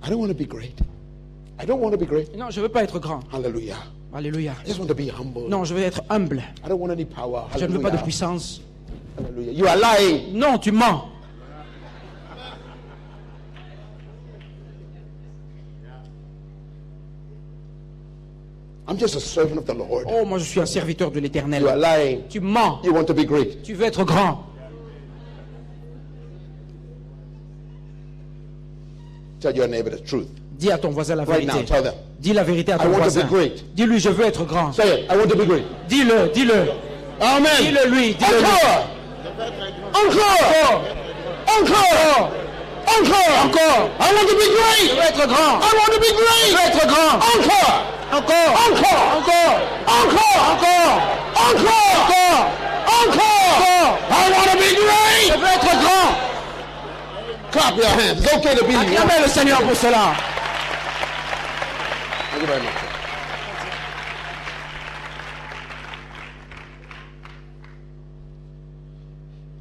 I don't want to be great. I don't want to be great. Non, je ne veux pas être grand. Hallelujah. Alléluia. I just want to be humble. Non, je veux être humble. I don't want any power. Je ne veux pas de Hallelujah. puissance. Hallelujah. You are lying. Non, tu mens. I'm just a servant of the Lord. Oh, moi je suis un serviteur de You are l'Éternel. lying. Tu mens. You want to be great. Tu veux être grand. Tell your neighbor the truth. Dis à ton voisin la Right now, vérité. tell them. Dis la vérité à I ton want to voisin. be great. Dis-lui, je veux être grand. Say it. I want to be great. Dis-le, dis-le. Amen. Dis-le lui, dis-le lui. Encore. Encore. Encore. Encore. I want to be Je great. veux être grand. I want to be Je veux great. être grand. Encore. Encore. Encore. Encore. Encore. Encore. Encore. Encore. Encore. I want to be Je great. veux être grand. Clap your hands. It's okay to be here. Acclamez le Seigneur pour cela. Thank you very much.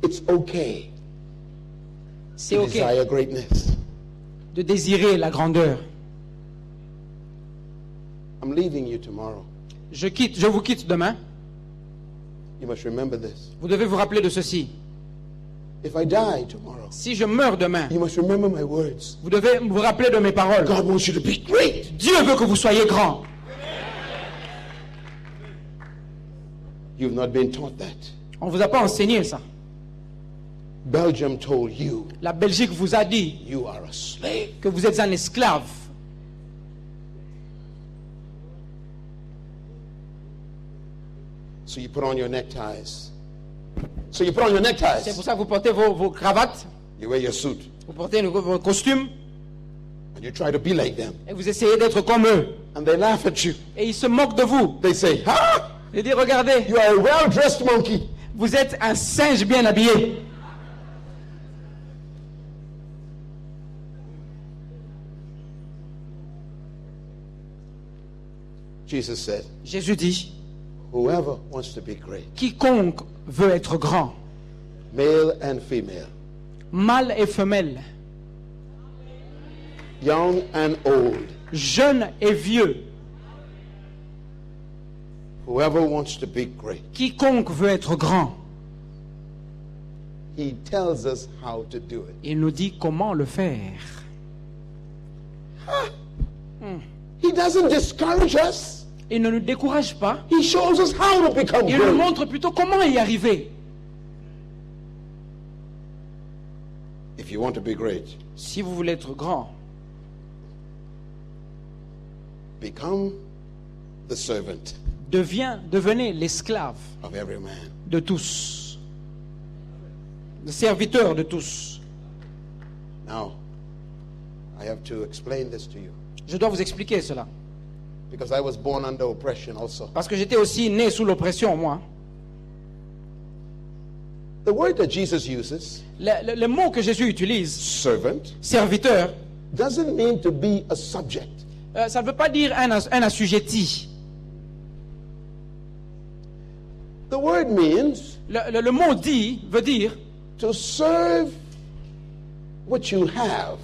It's okay C'est to ok desire greatness. de désirer la grandeur. I'm leaving you tomorrow. Je vous quitte demain. You must remember this. Vous devez vous rappeler de ceci. If I die tomorrow, Si je meurs demain, you must remember my words. vous devez vous rappeler de mes paroles. God wants you to be great. Dieu veut que vous soyez grand. You've not been taught that. On ne vous a pas enseigné ça. Belgium told you La Belgique vous a dit you are a slave. que vous êtes un esclave. So you put on your neckties. So you put on your C'est neckties. pour ça que vous portez vos cravates, You wear your suit. vous portez vos costumes And you try to be like them. et vous essayez d'être comme eux. And they laugh at you. Et ils se moquent de vous. They say, ha! Ils disent, regardez, You are a well-dressed monkey. vous êtes un singe bien habillé. Jesus said, Jésus dit, whoever wants to be great, quiconque veut être grand, male and female, mâle et femelle, young and old, jeune et vieux, whoever wants to be great, quiconque veut être grand, he tells us how to do it. il nous dit comment le faire. He doesn't discourage us. Il ne nous décourage pas, He shows us how to become il nous great. montre plutôt comment y arriver. If you want to be great, Si vous voulez être grand, become the servant devenez l'esclave of every man. de tous, le serviteur de tous. Now, I have to explain this to you Je dois vous expliquer cela, because I was born under oppression also. parce que j'étais aussi né sous l'oppression, moi. The word that Jesus uses, Le mot que Jésus utilise, servant, serviteur, doesn't mean to be a subject. ça ne veut pas dire un assujetti. The word means Le mot veut dire to serve what you have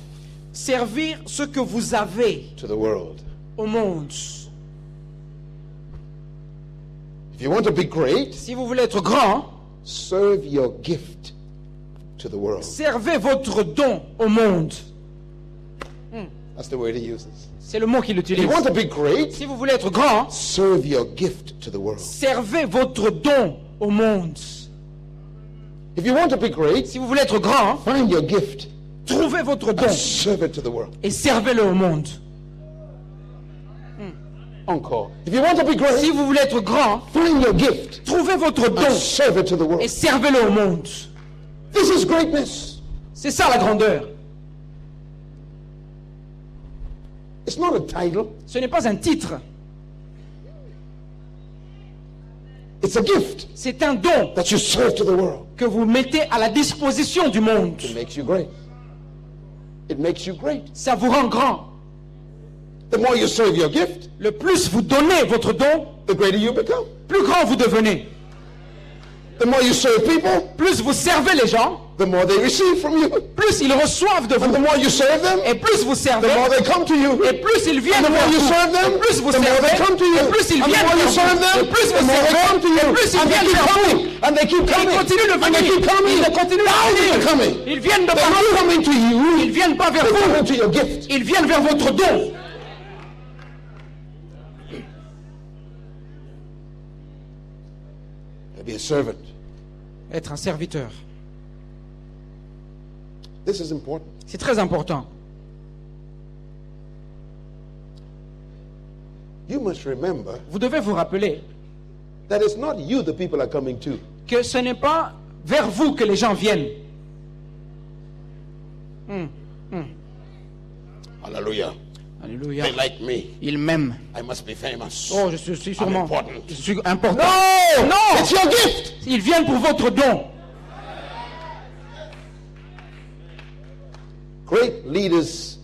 servir ce que vous avez to the world. au monde. If you want to be great, Si vous voulez être grand, serve your gift to the world. servez votre don au monde. That's the word he uses. C'est le mot qu'il If you utilise. want to be great, Si vous voulez être grand, serve your gift to the world. servez votre don au monde. If you want to be great, Si vous voulez être grand, find your gift trouvez votre don and serve it to the world. et servez-le au monde. Encore. If you want to be Si great, vous voulez être grand, find your gift trouvez votre don and serve it to the et world. servez-le au monde. This is greatness. C'est ça la grandeur. It's not a title, Ce n'est pas un titre, it's a gift c'est un don that you serve to the world. que vous mettez à la disposition du monde. It makes you great. It makes you great. Ça vous rend grand. The more you serve your gift, Le plus vous donnez votre don, the greater you become. plus grand vous devenez. The more you serve people, Plus vous servez les gens, the the more they receive from you. plus ils reçoivent de And the vous. more you serve them, Et plus vous the servez, more they come to you. et plus ils viennent And the more vers you vous. serve them, Et plus vous the more they servez, come to you. et plus ils And the viennent more you vers serve vous. them, Et plus the vous more they come to servez, you. et plus ils And they viennent keep vers vous. coming. And they keep Et coming. ils continuent de And they venir. keep coming. Ils continuent de Thousands are venir. coming. Ils viennent de They're partout. not coming to you. Ils viennent pas vers They're vous. coming to your gift. Ils viennent vers votre don. Be a servant. Être un serviteur. This is important. C'est très important. You must remember Vous devez vous rappeler that it's not you the people are coming to. que ce n'est pas vers vous que les gens viennent. Hallelujah. Alléluia. They like me. Ils m'aiment. I must be famous. Oh, je suis sûrement. important. Je suis important. No! Non! It's your gift. Ils viennent pour votre don. Great leaders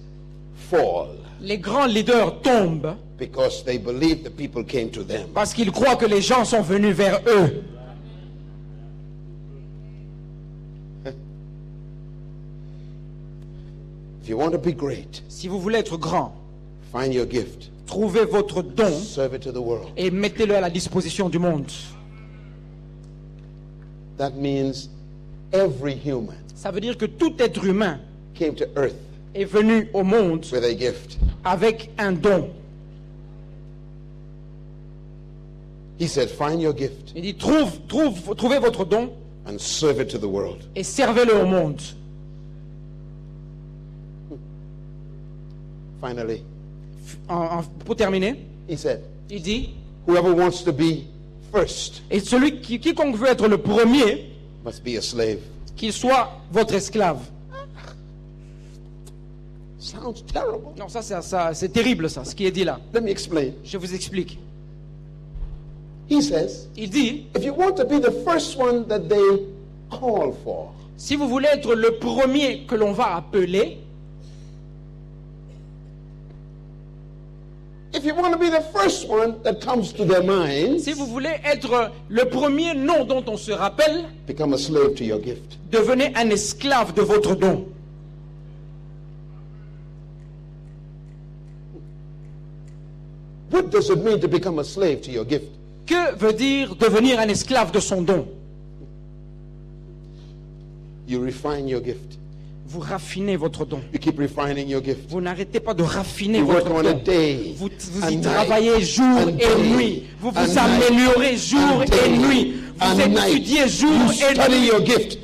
fall Les grands leaders tombent because they believe the people came to them. parce qu'ils croient que les gens sont venus vers eux. If you want to be great, Si vous voulez être grand, find your gift. trouvez votre don Serve it to the world. et mettez-le à la disposition du monde. That means every human Ça veut dire que tout être humain came to earth est venu au monde with a gift. avec un don. He said, find your gift Il dit trouvez votre don and serve it to the world. et servez-le au monde. Finally, Pour terminer, he said, il dit, whoever wants to be first et quiconque veut être le premier, must be a slave. qu'il soit votre esclave. Sounds terrible. Non, c'est terrible ça, ce qui est dit là. Let me explain. Je vous explique. He says, Il dit, if you want to be the first one that they call for, si vous voulez être le premier que l'on va appeler, if you want to be the first one that comes to their minds, si vous voulez être le premier nom dont on se rappelle, become a slave to your gift. devenez un esclave de votre don. What does it mean to become a slave to your gift? Que veut dire devenir un esclave de son don? You refine your gift. Vous raffinez votre don. You keep refining your gift. Vous n'arrêtez pas de raffiner You votre work on it don. day Vous and y night travaillez jour and et day nuit. Vous and vous night améliorez jour and et day nuit. and Vous night. étudiez jour You et study nuit. your gift.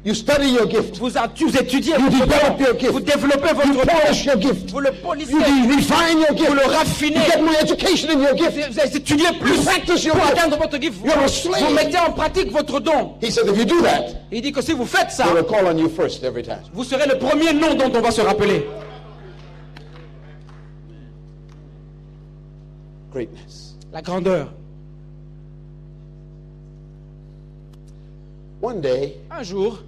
You study your gift. Vous étudiez You votre develop your don. gift. Vous développez You votre polish don. your gift. Vous le polissez. You refine your gift. Vous le raffinez. You get more education in your gift. Vous étudiez plus You practice your pour gift. atteindre votre gift. You're a slave. Vous mettez en pratique votre don. He said, if you do that, Il dit que si vous faites ça, they will call on you first every time. vous serez le premier nom dont on va se rappeler. Greatness. La grandeur. One day, Un jour,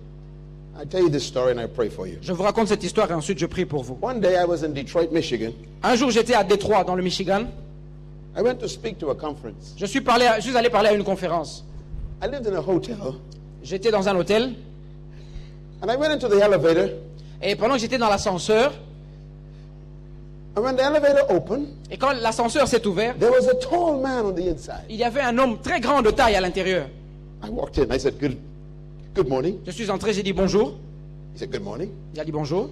I tell you this story and I pray for you. je vous raconte cette histoire et ensuite je prie pour vous. One day I was in Detroit, Michigan. Un jour, j'étais à Détroit, dans le Michigan. I went to speak to a conference. Je suis allé parler à une conférence. I lived in a hotel J'étais dans un hôtel and I went into the elevator, et pendant que j'étais dans l'ascenseur, and when the elevator opened, et quand l'ascenseur s'est ouvert, there was a tall man on the inside. il y avait un homme très grand de taille à l'intérieur. I walked in. I said, good morning. Je suis entré, j'ai dit bonjour. He said, good morning. Il a dit bonjour.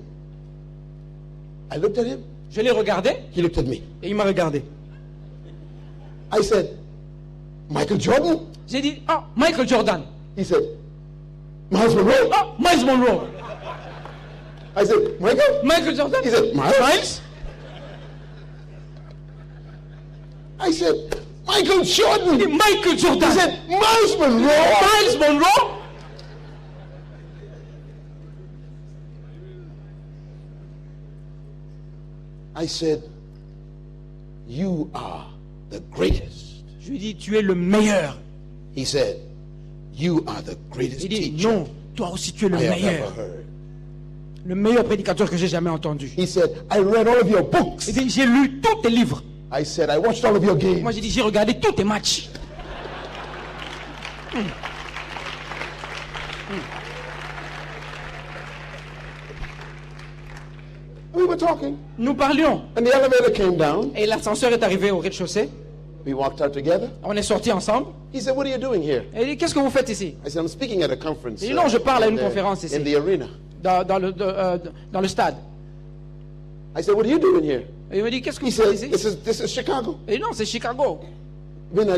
I looked at him. Je l'ai regardé He looked at me. et il m'a regardé. I said, Michael Jordan? J'ai dit, oh, Michael Jordan. He said, Miles Monroe? Oh, Miles Monroe. I said, Michael Jordan. He said, Miles? Miles. I said, Michael Jordan? Il dit, Michael He Jordan. said, Miles Monroe? Miles Monroe. I said, you are the greatest. Je lui dis, tu es le meilleur. He said, you are the greatest Il dit, teacher non, toi aussi tu es le I have ever meilleur. heard. Le meilleur prédicateur que j'ai jamais entendu. He said, I read all of your books. Il dit, j'ai lu tous tes livres. I said, I watched all of your games. Moi j'ai dit, j'ai regardé tous tes matchs. were talking, Nous parlions. and the elevator came down. Et l'ascenseur est arrivé au rez-de-chaussée. We walked out together. On est sortis ensemble. He said, "What are you doing here?" Et il dit, qu'est-ce que vous faites ici? I said, "I'm speaking at a conference Il dit, non, je parle à une in conférence ici. in the arena." Dans le stade. I said, "What are you doing here?" Et il me dit, qu'est-ce que He vous faites said, ici? "This is Chicago." Et il dit, non, c'est Chicago. I mean,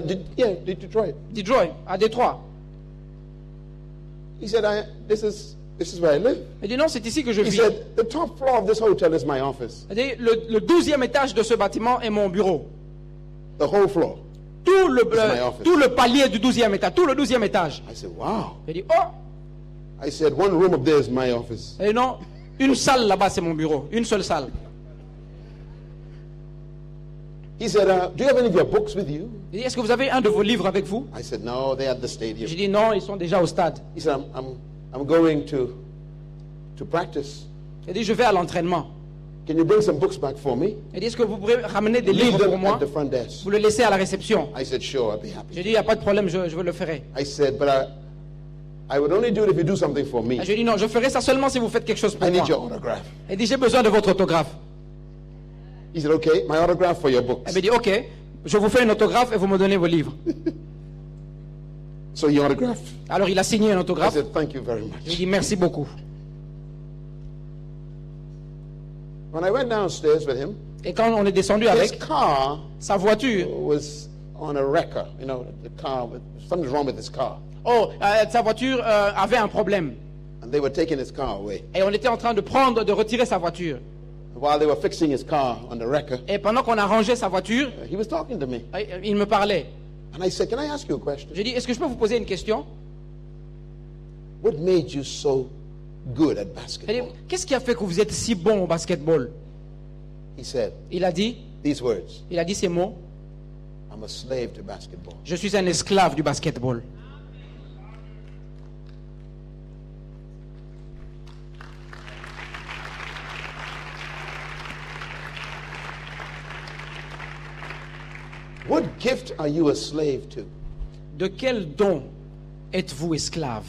Detroit. Detroit, à Détroit. He said, "This is where I live." Il dit, non, c'est ici que je He vis. said, "The top floor of this hotel is my office. Il dit, le 12e étage de ce bâtiment est mon bureau. The whole floor." Tout le, my office. tout le palier du 12e étage, tout le 12e étage. I said, "Wow." Il dit, oh, I said, "One room up there is my office." et non, une salle là-bas, c'est mon bureau. Une seule salle. He said, "Do you have any of your books with you?" Il dit, est-ce que vous avez un de vos livres avec vous? I said, "No, they're at the J'ai stadium." dit, non, ils sont déjà au stade. He said, I'm going to practice. Il dit, je vais à l'entraînement. Can you bring some books back for me?" Il dit, est-ce que vous pourrez ramener des Leave livres pour them moi? at the front desk. Vous le laissez à la réception. I said, "Sure, I'll be happy." J'ai dit, il n'y a pas de problème, je le ferai. I said, "But I would only do it if you do something for me. J'ai dit, non, je ferai ça seulement si vous faites quelque chose pour I need your moi. autograph." Il dit, j'ai besoin de votre autographe. He said, "Okay, my autograph for your books." Elle me dit, ok, je vous fais un autographe et vous me donnez vos livres. So he autographed. Alors il a signé un I autographe. said, "Thank you very Je lui much." dis, merci beaucoup. When I went downstairs with him, Et quand on est descendu his avec, car sa voiture, was on a wrecker. You know, the car, something's wrong with his car. sa voiture avait un problème. And they were taking his car away. Et on était en train de retirer sa voiture. While they were fixing his car on the wrecker, Et pendant qu'on a rangé sa voiture, he was talking to me. il me parlait. And I said, "Can I ask you a question? J'ai dit, est-ce que je peux vous poser une question? What made you so good at Elle dit, basketball?" qu'est-ce qui a fait que vous êtes si bon au basketball? He said Il a dit ces mots, "I'm a slave to basketball." je suis un esclave du basketball. What gift are you a slave to? De quel don êtes-vous esclave?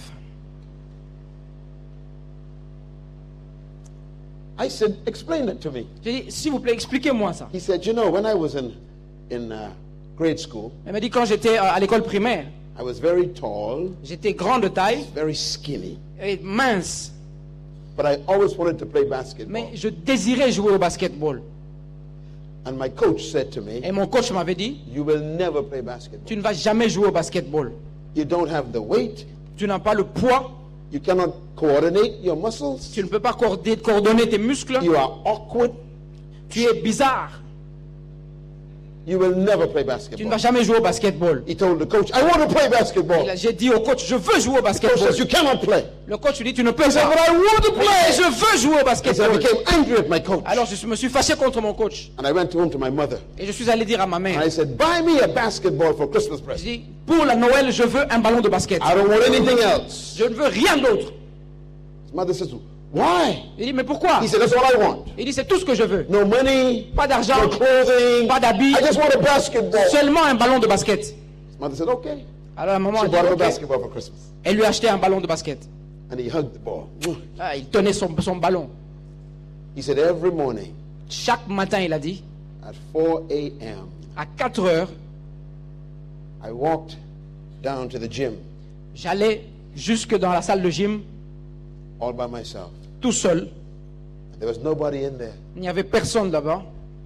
I said, "Explain that to me." J'ai dit, s'il vous plaît, expliquez-moi ça. He said, "You know, when I was in grade school, Elle m'a dit, quand j'étais à l'école primaire, I was very tall, j'étais grand de taille very skinny, et mince, but I always wanted to play basketball." mais je désirais jouer au basketball. And my coach said to me, Et mon coach m'avait dit, "You will never play basketball. tu ne vas jamais jouer au basketball. You don't have the weight. Tu n'as pas le poids, You cannot coordinate your muscles. tu ne peux pas coordonner tes muscles, You are awkward. tu es bizarre, You will never play tu ne basketball." vas jamais jouer au basketball. He told the coach, "I want to play basketball." J'ai dit au coach, je veux jouer au The coach basketball. says, "You cannot play." Le coach lui dit, tu ne peux He said, pas. "But I want to Mais play." je veux jouer au So I basketball. became angry at my coach. Alors je me suis fâché contre mon coach. And I went home to my mother. Et je suis allé dire à ma And mère, I said, "Buy me a basketball for Christmas je present. dis, pour la Noël, je veux un ballon de basket. I don't want anything else." Je ne veux rien d'autre. His mother says, "Why?" Il dit, mais pourquoi? He said, "That's all I want. Il dit, c'est tout ce que je veux. No money, Pas d'argent, no clothing. pas d'habits, I just want a basketball." seulement un ballon de basket. His mother said, "Okay." Alors la maman She a dit, bought him a ok. basketball for Christmas. Elle lui a acheté un ballon de basket. And he hugged the ball. Ah, il tenait son ballon. He said, "Every morning Chaque matin, il a dit, at 4 a.m., à 4 heures, I walked down to the gym j'allais jusque dans la salle de gym, all by myself. tout seul. There was nobody in there. Il n'y avait personne là-bas.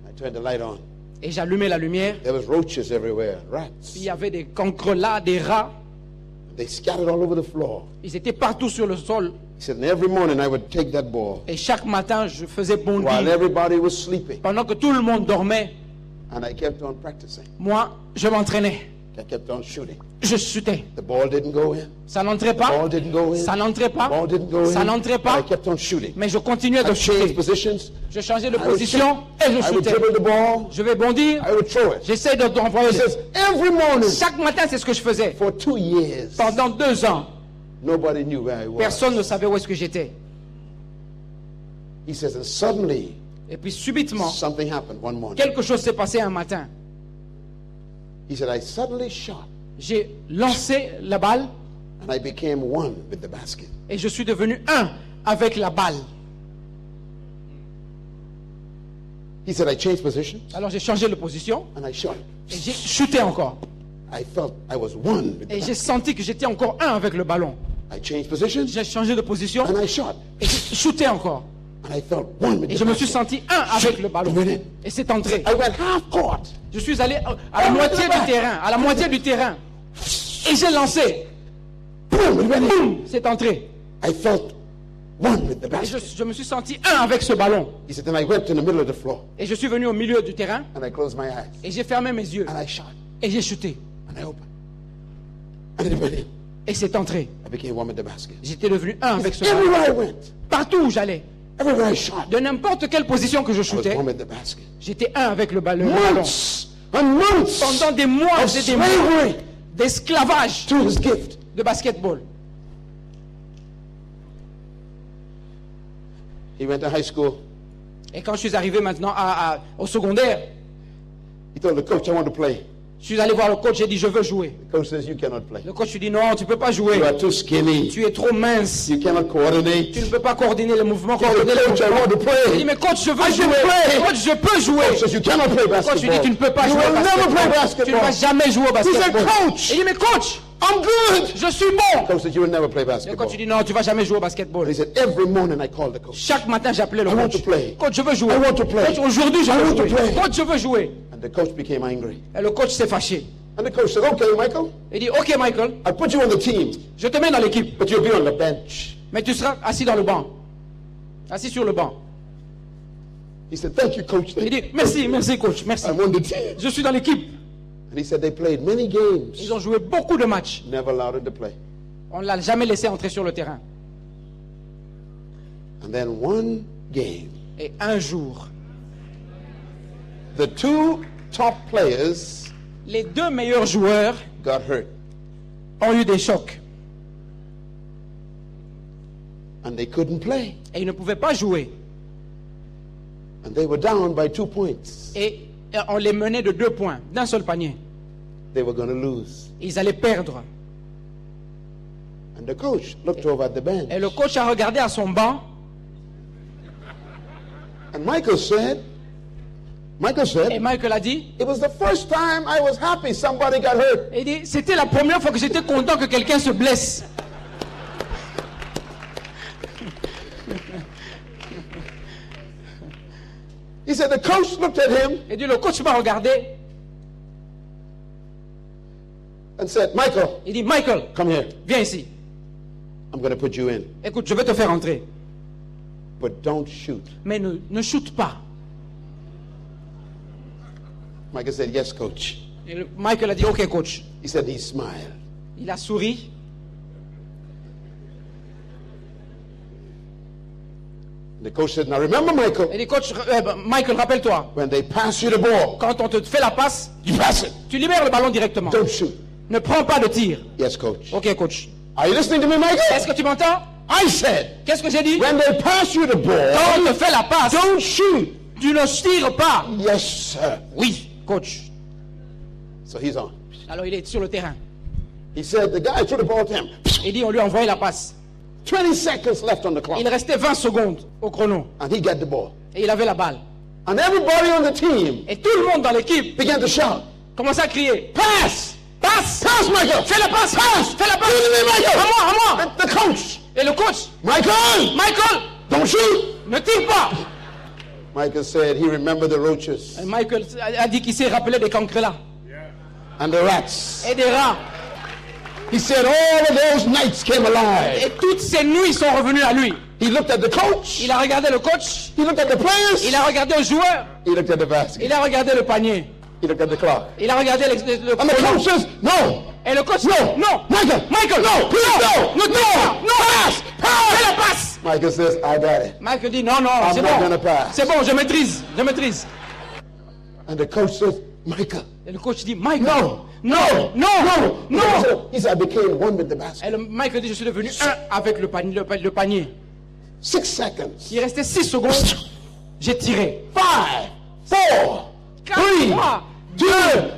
I turned the light on. Et j'allumais la lumière. There was roaches everywhere, Il rats. y avait des cancres là, des rats. They scattered all over the floor. Ils étaient partout sur le sol. He said, "And every morning I would take that ball Et chaque matin, je faisais while bondir. everybody was sleeping. Pendant que tout le monde dormait, And I kept on practicing. moi, je m'entraînais. I kept on shooting. Je chutais. The ball didn't go in. Ça n'entrait The pas. ball didn't go in. Ça n'entrait The pas. ball didn't go in. Ça n'entrait But pas. I kept on shooting. Mais je continuais de I changed chuter. positions. Je changeais de I would position shoot. et je I would chutais. dribble the ball. Je vais bondir. I would throw it. J'essaie d'envoyer. He says, every morning Chaque matin, c'est ce que je faisais. for 2 years, Pendant 2 ans, nobody knew where I was. personne ne savait où est-ce que j'étais. He says, and suddenly Et puis subitement, something happened one morning. quelque chose s'est passé un matin. He said, I suddenly shot J'ai lancé la balle and I became one with the basket. et je suis devenu un avec la balle. He said, I changed position Alors j'ai changé de position and I shot. et j'ai shooté encore. I felt I was one with the Et j'ai basket. senti que j'étais encore un avec le ballon. I changed position J'ai changé de position and I shot. et j'ai shooté encore. And I felt one with Et the je me suis basket. senti un avec le ballon. Et c'est entré. I went half court. Je suis allé à la moitié du terrain, à la moitié du terrain. Et j'ai lancé. Boom, it went in. Boum, c'est entré. I felt one with the Et basket. je me suis senti un avec ce ballon. He said, then I went in the middle of the floor Et je suis venu au milieu du terrain and I closed my eyes et j'ai fermé mes yeux and I shot et j'ai shooté. and I opened. And it went in. Et c'est entré. I became one with the basket. J'étais devenu un avec ce ballon. Everywhere I went, Partout où j'allais, everywhere I shot, de n'importe quelle position que je I was shootais, one with the basket. j'étais un avec le ballon. Months and months Pendant des mois of et des mois slavery d'esclavage to his gift. de basketball. He went to high school. Et quand je suis arrivé maintenant au secondaire, He told the coach, I want to play. je suis allé voir le coach et j'ai dit je veux jouer. The coach says, you cannot play. Le coach lui dit non, tu peux pas jouer. You are too skinny. Tu es trop mince. You cannot coordinate. Tu ne peux pas coordonner les mouvements. He said, Coordonner les coach, I mouvements. want to Il dit play. mais coach, je veux I can jouer. play. Coach, je peux jouer. Coach says, you cannot play Le coach lui dit basketball. tu ne peux pas You jouer au will never play basketball. Tu ne vas basketball. jamais jouer au He said, basketball. coach, Il dit mais coach, I'm good. je suis bon. Coach said, you will never play Le basketball. coach lui dit non, tu vas jamais jouer au basketball. He said, every morning I called the coach. Chaque matin j'appelais le I want coach. to play. Coach, je veux jouer. I want to play. Coach, aujourd'hui je I veux want to jouer. play. Coach, je veux jouer. And the coach became angry. Et le coach s'est fâché. And the coach said, okay, Michael, Il dit ok Michael, I'll put you on the team, je te mets dans l'équipe, but you'll be on the bench. mais tu seras assis dans le banc. Assis sur le banc. He said, thank you, coach. Il dit merci, merci coach, merci. I'm on the team. Je suis dans l'équipe. And he said, they played many games. Ils ont joué beaucoup de matchs. Never allowed him to play. On ne l'a jamais laissé entrer sur le terrain. And then one game, Et un jour, the two top players les deux meilleurs joueurs got hurt. ont eu des chocs. And they couldn't play. Et ils ne pouvaient pas jouer. And they were down by 2 points. Et on les menait de 2 points, d'un seul panier. They were going to lose. Ils allaient perdre. And the coach looked over at the bench. Et le coach a regardé à son banc. And Michael said, Et Michael a dit, it was the first time I was happy somebody got hurt. il dit, c'était la première fois que j'étais content que quelqu'un se blesse. He said, the coach looked at him Et dit, le coach m'a regardé. and said, Michael, Il dit, Michael, come here. viens ici. I'm going to put you in. Écoute, je vais te faire entrer. But don't shoot. Mais ne shoot pas. Michael said, yes, coach. Et Michael a dit, ok coach. He said he smiled. Il a souri. The coach said, now remember, Michael, Il dit, coach, Michael, rappelle-toi, when they pass you the ball, quand on te fait la passe, you pass it. tu libères le ballon directement. Don't shoot. Ne prends pas de tir. Yes, coach. Ok coach. Are you listening to me, Michael? Est-ce que tu m'entends? I said, Qu'est-ce que j'ai dit? when they pass you the Quand ball, on te fait la passe, don't shoot. tu ne tires pas. Yes, sir. Oui, coach. So he's on. Alors il est sur le terrain. He said, the guy threw the ball to him. Il dit, on lui a envoyé la passe. 20 seconds left on the clock. Il restait 20 secondes au chrono. And he got the ball. Et il avait la balle. And everybody on the team Et tout le monde dans l'équipe began to shout, commençait à crier. pass! Passe! Pass, Michael! Fais la passe! Pass! Fais la passe! Give it to me, Michael! À moi, à moi! The coach, Et le coach, Michael! Michael, Don't shoot! ne tire pas! Michael said he remembered the roaches Et Michael a dit qu'il s'est rappelé des cancrelats and the rats. et des rats. He said all of those nights came alive. Et toutes ces nuits sont revenues à lui. He looked at the coach. Il a regardé le coach, He looked at the players. il a regardé le joueur, He looked at the basket. il a regardé le panier, He looked at the clock. il a regardé le And the chrono. coach says, no, Et le coach, no, non, Michael, Michael, no, please no, ne tire pas, non, pass, fais la pass. passe. Michael says, I got it. Michael dit non, non, c'est not gonna bon, pass. c'est bon, je maîtrise, je maîtrise. And the coach says, Michael, Et le coach dit Michael, no, non, non, non. He said, I became one with the basket. Et le Michael dit je suis devenu un avec le panier, le panier. 6 seconds. Il restait 6 secondes, j'ai tiré. 5, 4, 3, 3. 2.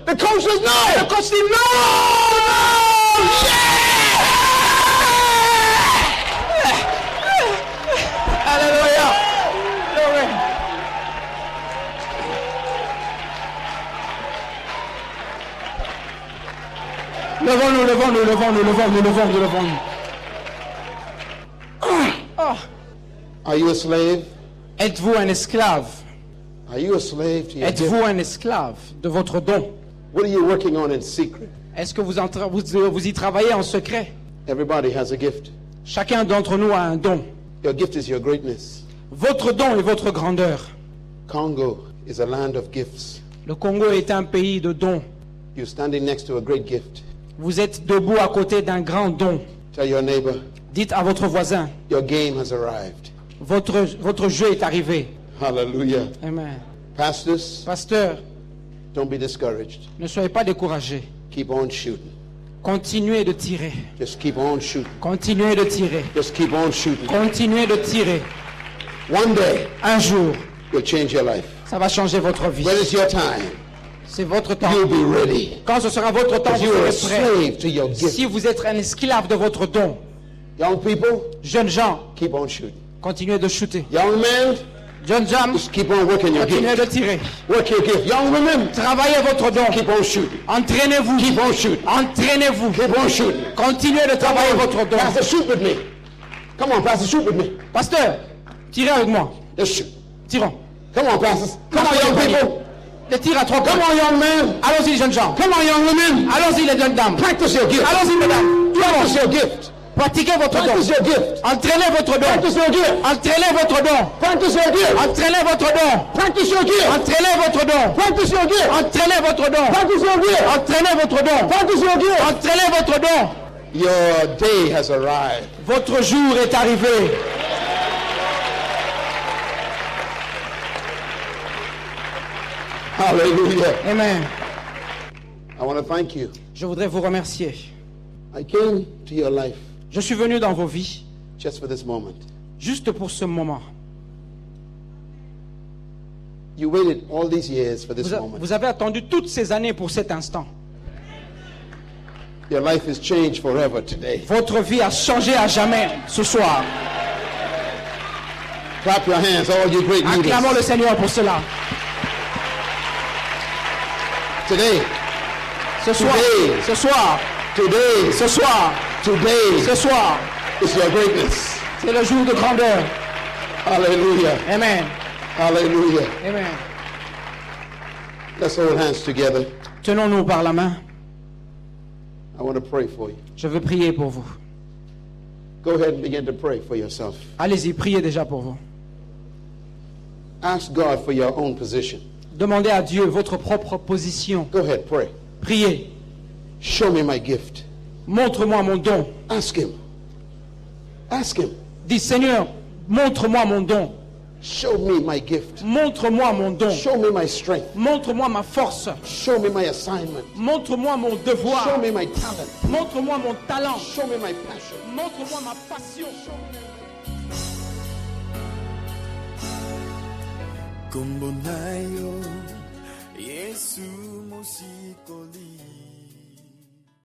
The coach says, no. Le coach dit non, Alléluia. Are you a slave? Êtes-vous un esclave? Are you a slave to your gift? Êtes-vous un esclave de votre don? What are you working on in secret? Est-ce que vous y travaillez en secret? Everybody has a gift. Chacun d'entre nous a un don. Your gift is your greatness. Votre don est votre grandeur. Congo is a land of gifts. Le Congo est un pays de dons. You're standing next to a great gift. Vous êtes debout à côté d'un grand don. Tell your neighbor, Dites à votre voisin, your game has arrived. votre jeu est arrivé. Hallelujah. Amen. Pastors, Pasteur, don't be discouraged. ne soyez pas découragés. Keep on shooting. Continuez de tirer. Just keep on shooting. Continuez de tirer. Just keep on shooting. Continuez de tirer. One day, Un jour, you'll change your life. ça va changer votre vie. When it's your time, C'est votre temps. you'll be ready. Quand ce sera votre temps, Because vous you're a serez prêt. slave to your gift. Si vous êtes un esclave de votre don, Young people, jeunes gens, keep on shooting. continuez de shooter. Young men, Jeunes gens, just keep on working your continuez gift. de tirer. Work your gift. Young women, Travaillez votre don. keep on shooting. Entraînez-vous. Keep on shooting. Entraînez-vous. Keep on shooting. Continuez de travailler votre don. Pastor, shoot with me. Come on, Pastor, shoot with me. Pasteur, tirez avec moi. Let's shoot. Tirons. Come on, pastors. Come on, young people. Les tirs à trois points. Come on, young men. Allons-y, les jeunes gens. Come on, young women. Allons-y, les jeunes dames. Practice your gift. Allons-y, mesdames. Practice your gift. Pratiquez votre don. Practice your gift. Entraînez votre don. Practice your gift. Entraînez votre don. Practice your gift. Entraînez votre don. Practice your gift. Entraînez votre don. Practice your gift. Entraînez votre don. Practice your gift. Entraînez votre don. Practice your gift. Entraînez votre don. Your day has arrived. Votre jour est arrivé. Hallelujah. Amen. I want to thank you. Je voudrais vous remercier. I came to your life Je suis venu dans vos vies just for this moment. juste pour ce moment. You waited all these years for this moment. Vous avez attendu toutes ces années pour cet instant. Your life is changed forever today. Votre vie a changé à jamais ce soir. Clap your hands, all you great Acclamons le leaders. Seigneur pour cela. Today, Ce soir, Today. ce soir, today, ce soir, today ce soir, is your greatness. c'est le jour de grandeur. Hallelujah. Amen. Hallelujah. Amen. Let's hold hands together. Tenons-nous par la main. I want to pray for you. Je veux prier pour vous. Go ahead and begin to pray for yourself. Allez-y, priez déjà pour vous. Ask God for your own position. Demandez à Dieu votre propre position. Go ahead, pray. Priez. Show me my gift. Montre-moi mon don. Ask Him. Ask Him. Dis Seigneur, montre-moi mon don. Show me my gift. Montre-moi mon don. Show me my strength. Montre-moi ma force. Show me my assignment. Montre-moi mon devoir. Show me my talent. Montre-moi mon talent. Show me my passion. Montre-moi ma passion. Kombo na yo Yesu mosikoli